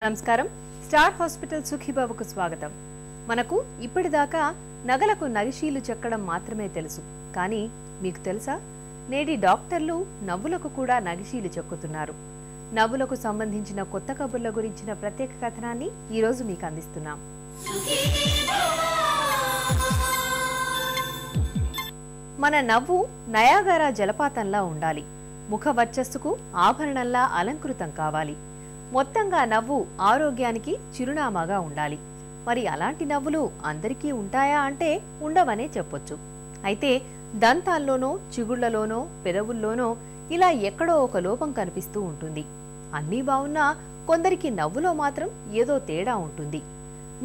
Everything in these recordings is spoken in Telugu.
నమస్కారం స్టార్ హాస్పిటల్ సుఖీబాబుకు స్వాగతం. మనకు ఇప్పటిదాకా నగలకు నగిషీలు చెక్కడం మాత్రమే తెలుసు. కానీ మీకు తెలుసా, నేటి డాక్టర్లు నవ్వులకు కూడా నగిషీలు చెక్కుతున్నారు. నవ్వులకు సంబంధించిన కొత్త కబుర్ల గురించిన ప్రత్యేక కథనాన్ని ఈ రోజు మీకు అందిస్తున్నాం. మన నవ్వు నయాగరా జలపాతంలా ఉండాలి. ముఖ వర్చస్సుకు ఆభరణంలా అలంకృతం కావాలి. మొత్తంగా నవ్వు ఆరోగ్యానికి చిరునామాగా ఉండాలి. మరి అలాంటి నవ్వులు అందరికీ ఉంటాయా అంటే ఉండవనే చెప్పొచ్చు. అయితే దంతాల్లోనో, చిగుళ్లలోనో, పెదవుల్లోనో ఇలా ఎక్కడో ఒక లోపం కనిపిస్తూ ఉంటుంది. అన్నీ బావున్నా కొందరికి నవ్వులో మాత్రం ఏదో తేడా ఉంటుంది.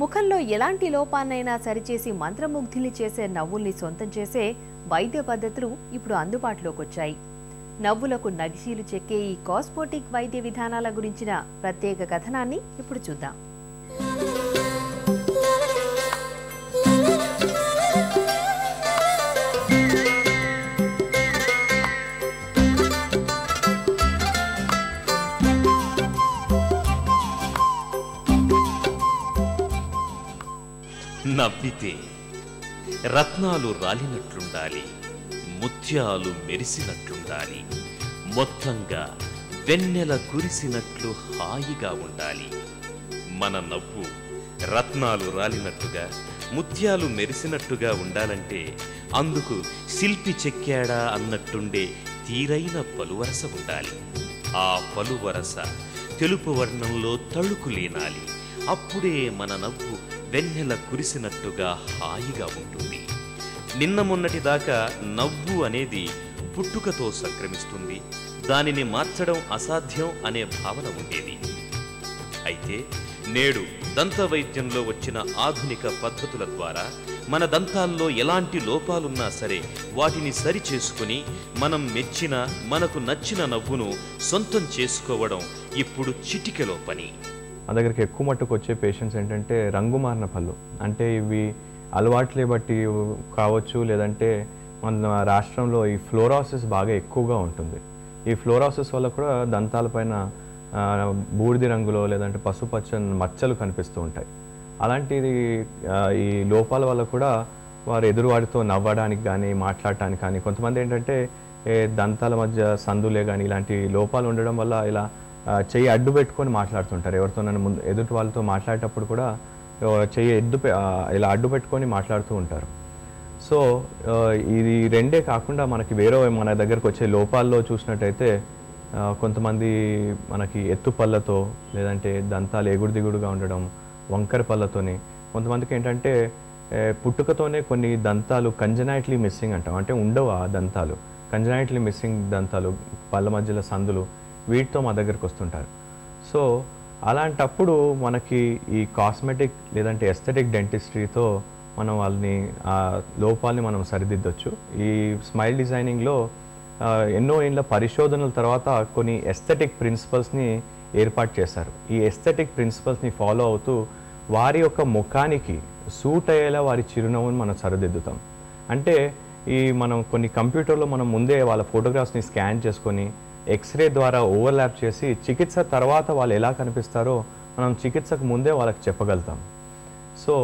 ముఖంలో ఎలాంటి లోపాన్నైనా సరిచేసి మంత్రముగ్ధుల్ని చేసే నవ్వుల్ని సొంతం చేసే వైద్య పద్ధతులు ఇప్పుడు అందుబాటులోకి వచ్చాయి. నవ్వులకు నగిషీలు చెక్కే ఈ కాస్మోటిక్ వైద్య విధానాల గురించిన ప్రత్యేక కథనాన్ని ఇప్పుడు చూద్దాం. నవ్వితే రత్నాలు రాలినట్లుండాలి, ముత్యాలు మెరిసినట్లుండాలి, మొత్తంగా వెన్నెల కురిసినట్లు హాయిగా ఉండాలి. మన నవ్వు రత్నాలు రాలినట్టుగా, ముత్యాలు మెరిసినట్టుగా ఉండాలంటే అందుకు శిల్పి చెక్కాడా అన్నట్టుండే తీరైన పలువరస ఉండాలి. ఆ పలువరస తెలుపు వర్ణంలో తళుకులేనాలి. అప్పుడే మన నవ్వు వెన్నెల కురిసినట్టుగా హాయిగా ఉంటుంది. నిన్న మొన్నటి దాకా నవ్వు అనేది పుట్టుకతో సంక్రమిస్తుంది, దానిని మార్చడం అసాధ్యం అనే భావన ఉండేది. అయితే నేడు దంత వైద్యంలో వచ్చిన ఆధునిక పద్ధతుల ద్వారా మన దంతాల్లో ఎలాంటి లోపాలున్నా సరే వాటిని సరి చేసుకుని మనం మెచ్చిన, మనకు నచ్చిన నవ్వును సొంతం చేసుకోవడం ఇప్పుడు చిటికెలో పని. మా దగ్గరికి ఎక్కువ మట్టుకు వచ్చే పేషెంట్స్ ఏంటంటే రంగు మారిన పళ్ళు, అంటే ఇవి అలవాట్లే బట్టి కావచ్చు, లేదంటే మన రాష్ట్రంలో ఈ ఫ్లోరాసిస్ బాగా ఎక్కువగా ఉంటుంది. ఈ ఫ్లోరాసిస్ వల్ల కూడా దంతాలపైన బూడిద రంగులో లేదంటే పసుపచ్చని మచ్చలు కనిపిస్తూ ఉంటాయి. అలాంటిది ఈ లోపాల వల్ల కూడా వారు ఎదురువాడితో నవ్వడానికి కానీ మాట్లాడటానికి కానీ, కొంతమంది ఏంటంటే దంతాల మధ్య సందులే కానీ ఇలాంటి లోపాలు ఉండడం వల్ల ఇలా చెయ్యి అడ్డు పెట్టుకొని మాట్లాడుతుంటారు. ఎవరితో నన్ను ముందు ఎదుటి వాళ్ళతో మాట్లాడేటప్పుడు కూడా చెయ్యి ఇలా అడ్డు పెట్టుకొని మాట్లాడుతూ ఉంటారు. సో ఇది రెండే కాకుండా మనకి వేరే మన దగ్గరకు వచ్చే లోపాల్లో చూసినట్టయితే కొంతమంది మనకి ఎత్తు పళ్ళతో, లేదంటే దంతాలు ఎగుడు దిగుడుగా ఉండడం, వంకర పళ్ళతోని, కొంతమందికి ఏంటంటే పుట్టుకతోనే కొన్ని దంతాలు కంజనైట్లీ మిస్సింగ్ అంటాం, అంటే ఉండవు ఆ దంతాలు, కంజనైట్లీ మిస్సింగ్ దంతాలు, పళ్ళ మధ్యలో సందులు, వీటితో మా దగ్గరకు వస్తుంటారు. సో అలాంటప్పుడు మనకి ఈ కాస్మెటిక్ లేదంటే ఎస్థెటిక్ డెంటిస్ట్రీతో మనం వాళ్ళని ఆ లోపాలని మనం సరిదిద్దొచ్చు. ఈ స్మైల్ డిజైనింగ్లో ఎన్నో ఏళ్ళ పరిశోధనల తర్వాత కొన్ని ఎస్థెటిక్ ప్రిన్సిపల్స్ని ఏర్పాటు చేశారు. ఈ ఎస్థెటిక్ ప్రిన్సిపల్స్ని ఫాలో అవుతూ వారి యొక్క ముఖానికి సూట్ అయ్యేలా వారి చిరునవ్వుని మనం సరిదిద్దుతాం. అంటే ఈ మనం కొన్ని కంప్యూటర్లో మనం ముందే వాళ్ళ ఫోటోగ్రాఫ్స్ని స్కాన్ చేసుకొని ఎక్స్రే ద్వారా ఓవర్లాప్ చేసి చికిత్స తర్వాత వాళ్ళు ఎలా కనిపిస్తారో మనం చికిత్సకు ముందే వాళ్ళకి చెప్పగలుగుతాం. సో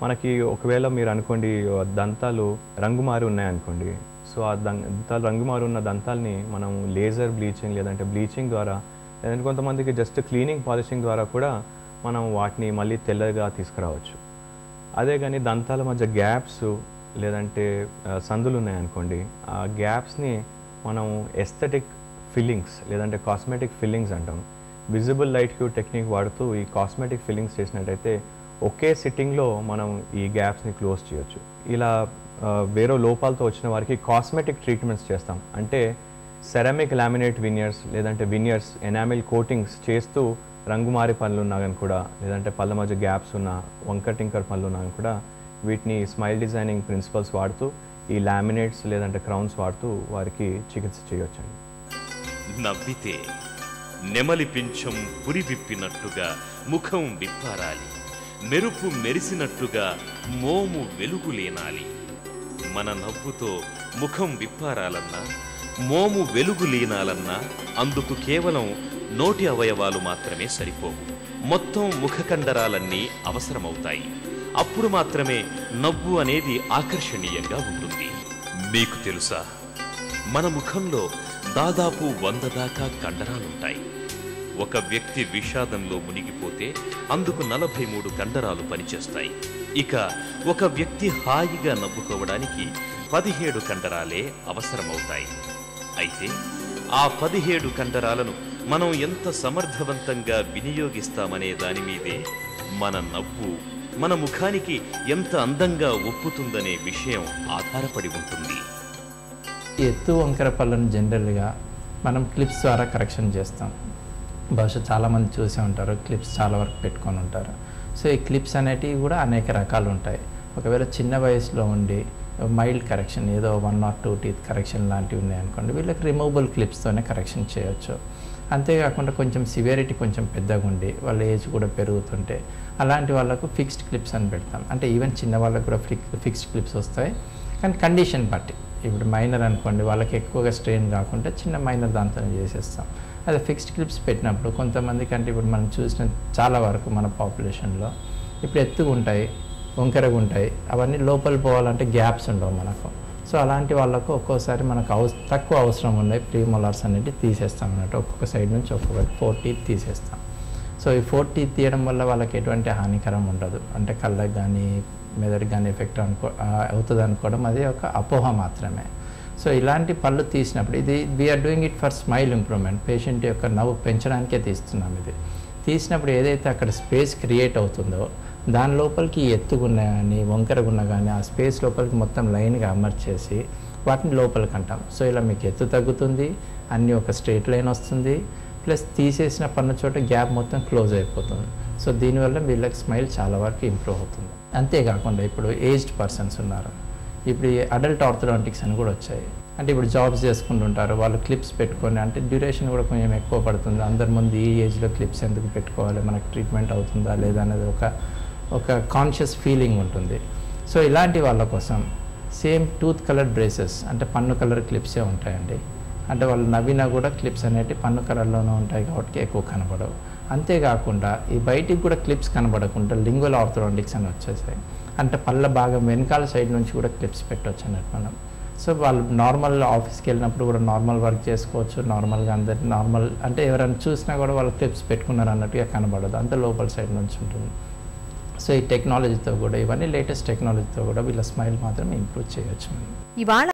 మనకి ఒకవేళ మీరు అనుకోండి దంతాలు రంగుమారి ఉన్నాయనుకోండి, సో ఆ దంతాలు రంగుమారి ఉన్న దంతాలని మనం లేజర్ బ్లీచింగ్ లేదంటే బ్లీచింగ్ ద్వారా, లేదంటే కొంతమందికి జస్ట్ క్లీనింగ్ పాలిషింగ్ ద్వారా కూడా మనం వాటిని మళ్ళీ తెల్లగా తీసుకురావచ్చు. అదే కానీ దంతాల మధ్య గ్యాప్స్ లేదంటే సందులు ఉన్నాయనుకోండి, ఆ గ్యాప్స్ని మనం ఎస్థెటిక్ ఫిల్లింగ్స్ లేదంటే కాస్మెటిక్ ఫిల్లింగ్స్ అంటాం. విజిబుల్ లైట్ క్యూ టెక్నిక్ వాడుతూ ఈ కాస్మెటిక్ ఫిల్లింగ్స్ చేసినట్టయితే ఒకే సిట్టింగ్లో మనం ఈ గ్యాప్స్ని క్లోజ్ చేయొచ్చు. ఇలా వేరే లోపాలతో వచ్చిన వారికి కాస్మెటిక్ ట్రీట్మెంట్స్ చేస్తాం. అంటే సెరామిక్ లామినేట్ వినియర్స్ లేదంటే వినియర్స్, ఎనామిల్ కోటింగ్స్ చేస్తూ రంగుమారి పనులు ఉన్నా కానీ కూడా, లేదంటే పళ్ళ మధ్య గ్యాప్స్ ఉన్న వంకర్ టింకర్ పనులు ఉన్నా కానీ కూడా వీటిని స్మైల్ డిజైనింగ్ ప్రిన్సిపల్స్ వాడుతూ ఈ లామినేట్స్ లేదంటే క్రౌన్స్ వాడుతూ వారికి చికిత్స చేయొచ్చండి. నవ్వితే నెమలి పింఛం పురి విప్పినట్టుగా ముఖం విప్పారాలి, మెరుపు మెరిసినట్టుగా మోము వెలుగులేనాలి. మన నవ్వుతో ముఖం విప్పారాలన్నా, మోము వెలుగులీనాలన్నా అందుకు కేవలం నోటి అవయవాలు మాత్రమే సరిపోవు. మొత్తం ముఖ కండరాలన్నీ అవసరమవుతాయి. అప్పుడు మాత్రమే నవ్వు అనేది ఆకర్షణీయంగా ఉంటుంది. మీకు తెలుసా, మన ముఖంలో దాదాపు 100 దాకా కండరాలుంటాయి. ఒక వ్యక్తి విషాదంలో మునిగిపోతే అందుకు 43 కండరాలు పనిచేస్తాయి. ఇక ఒక వ్యక్తి హాయిగా నవ్వుకోవడానికి 17 కండరాలే అవసరమవుతాయి. అయితే ఆ 17 కండరాలను మనం ఎంత సమర్థవంతంగా వినియోగిస్తామనే దాని మీదే మన నవ్వు మన ముఖానికి ఎంత అందంగా ఒప్పుతుందనే విషయం ఆధారపడి ఉంటుంది. ఎత్తు వంకర పళ్ళను జనరల్గా మనం క్లిప్స్ ద్వారా కరెక్షన్ చేస్తాం. బహుశా చాలామంది చూసే ఉంటారు, క్లిప్స్ చాలా వరకు పెట్టుకొని ఉంటారు. సో ఈ క్లిప్స్ అనేటివి కూడా అనేక రకాలు ఉంటాయి. ఒకవేళ చిన్న వయసులో ఉండి మైల్డ్ కరెక్షన్, ఏదో 1 or 2 టీత్ కరెక్షన్ లాంటివి ఉన్నాయనుకోండి, వీళ్ళకి రిమూవబుల్ క్లిప్స్తోనే కరెక్షన్ చేయొచ్చు. అంతేకాకుండా కొంచెం సివియరిటీ కొంచెం పెద్దగా ఉండి వాళ్ళ ఏజ్ కూడా పెరుగుతుంటే అలాంటి వాళ్ళకు ఫిక్స్డ్ క్లిప్స్ అని పెడతాం. అంటే ఈవెన్ చిన్న వాళ్ళకు కూడా ఫిక్స్డ్ క్లిప్స్ వస్తాయి. కానీ కండిషన్ బట్టి, ఇప్పుడు మైనర్ అనుకోండి, వాళ్ళకి ఎక్కువగా స్ట్రెయిన్ కాకుండా చిన్న మైనర్ దాంతోనే చేసేస్తాం. అదే ఫిక్స్డ్ క్లిప్స్ పెట్టినప్పుడు కొంతమందికి, అంటే ఇప్పుడు మనం చూసిన చాలా వరకు మన పాపులేషన్లో ఇప్పుడు ఎత్తుగా ఉంటాయి, వంకరగా ఉంటాయి, అవన్నీ లోపల పోవాలంటే గ్యాప్స్ ఉండవు మనకు. సో అలాంటి వాళ్ళకు ఒక్కోసారి మనకు తక్కువ అవసరం ఉన్నాయి ప్రీమోలార్స్ అనేవి తీసేస్తాం అన్నట్టు. ఒక్కొక్క సైడ్ నుంచి ఒక్కొక్కటి 4 టీత్ తీసేస్తాం. సో ఈ 4 టీత్ తీయడం వల్ల వాళ్ళకి ఎటువంటి హానికరం ఉండదు. అంటే కళ్ళకి కానీ మెదడుకి కానీ ఎఫెక్ట్ అవుతుంది అనుకోవడం అది ఒక అపోహ మాత్రమే. సో ఇలాంటి పళ్ళు తీసినప్పుడు ఇది we're doing it for smile improvement, patient యొక్క నవ్వు పెంచడానికే తీస్తున్నాం. ఇది తీసినప్పుడు ఏదైతే అక్కడ స్పేస్ క్రియేట్ అవుతుందో దాని లోపలికి ఎత్తుగున్నా కానీ వంకరగున్నా కానీ ఆ స్పేస్ లోపలికి మొత్తం లైన్గా అమర్చేసి వాటిని లోపలికి అంటాం. సో ఇలా మీకు ఎత్తు తగ్గుతుంది, అన్నీ ఒక స్ట్రైట్ లైన్ వస్తుంది, ప్లస్ తీసేసిన పన్ను చోట గ్యాప్ మొత్తం క్లోజ్ అయిపోతుంది. సో దీనివల్ల వీళ్ళకి స్మైల్ చాలా వరకు ఇంప్రూవ్ అవుతుంది. అంతేకాకుండా ఇప్పుడు ఏజ్డ్ పర్సన్స్ ఉన్నారు, ఇప్పుడు ఈ అడల్ట్ ఆర్థోడాంటిక్స్ అని కూడా వచ్చాయి. అంటే ఇప్పుడు జాబ్స్ చేసుకుంటుంటారు, వాళ్ళు క్లిప్స్ పెట్టుకొని, అంటే డ్యూరేషన్ కూడా కొంచెం ఎక్కువ పడుతుంది. అందరి ముందు ఈ ఏజ్లో క్లిప్స్ ఎందుకు పెట్టుకోవాలి, మనకు ట్రీట్మెంట్ అవుతుందా లేదా అనేది ఒక కాన్షియస్ ఫీలింగ్ ఉంటుంది. సో ఇలాంటి వాళ్ళ కోసం సేమ్ టూత్ కలర్ బ్రేసెస్, అంటే పన్ను కలర్ క్లిప్సే ఉంటాయండి. అంటే వాళ్ళు నవ్వినా కూడా క్లిప్స్ అనేవి పన్ను కలర్లోనే ఉంటాయి కాబట్టి ఎక్కువ కనబడవు. అంతేకాకుండా ఈ బయటికి కూడా క్లిప్స్ కనబడకుండా లింగువల్ ఆర్థోడాంటిక్స్ అని వచ్చేసాయి. అంటే పళ్ళ భాగం వెనకాల సైడ్ నుంచి కూడా క్లిప్స్ పెట్టవచ్చు అన్నట్టు మనం. సో వాళ్ళు నార్మల్ ఆఫీస్కి వెళ్ళినప్పుడు కూడా నార్మల్ వర్క్ చేసుకోవచ్చు, నార్మల్గా అందరి నార్మల్, అంటే ఎవరైనా చూసినా కూడా వాళ్ళు క్లిప్స్ పెట్టుకున్నారు అన్నట్టుగా కనబడదు, అంత లోపల సైడ్ నుంచి ఉంటుంది. సో ఈ టెక్నాలజీతో కూడా, ఇవన్నీ లేటెస్ట్ టెక్నాలజీతో కూడా వీళ్ళ స్మైల్ మాత్రం ఇంప్రూవ్ చేయొచ్చు. ఇవాళ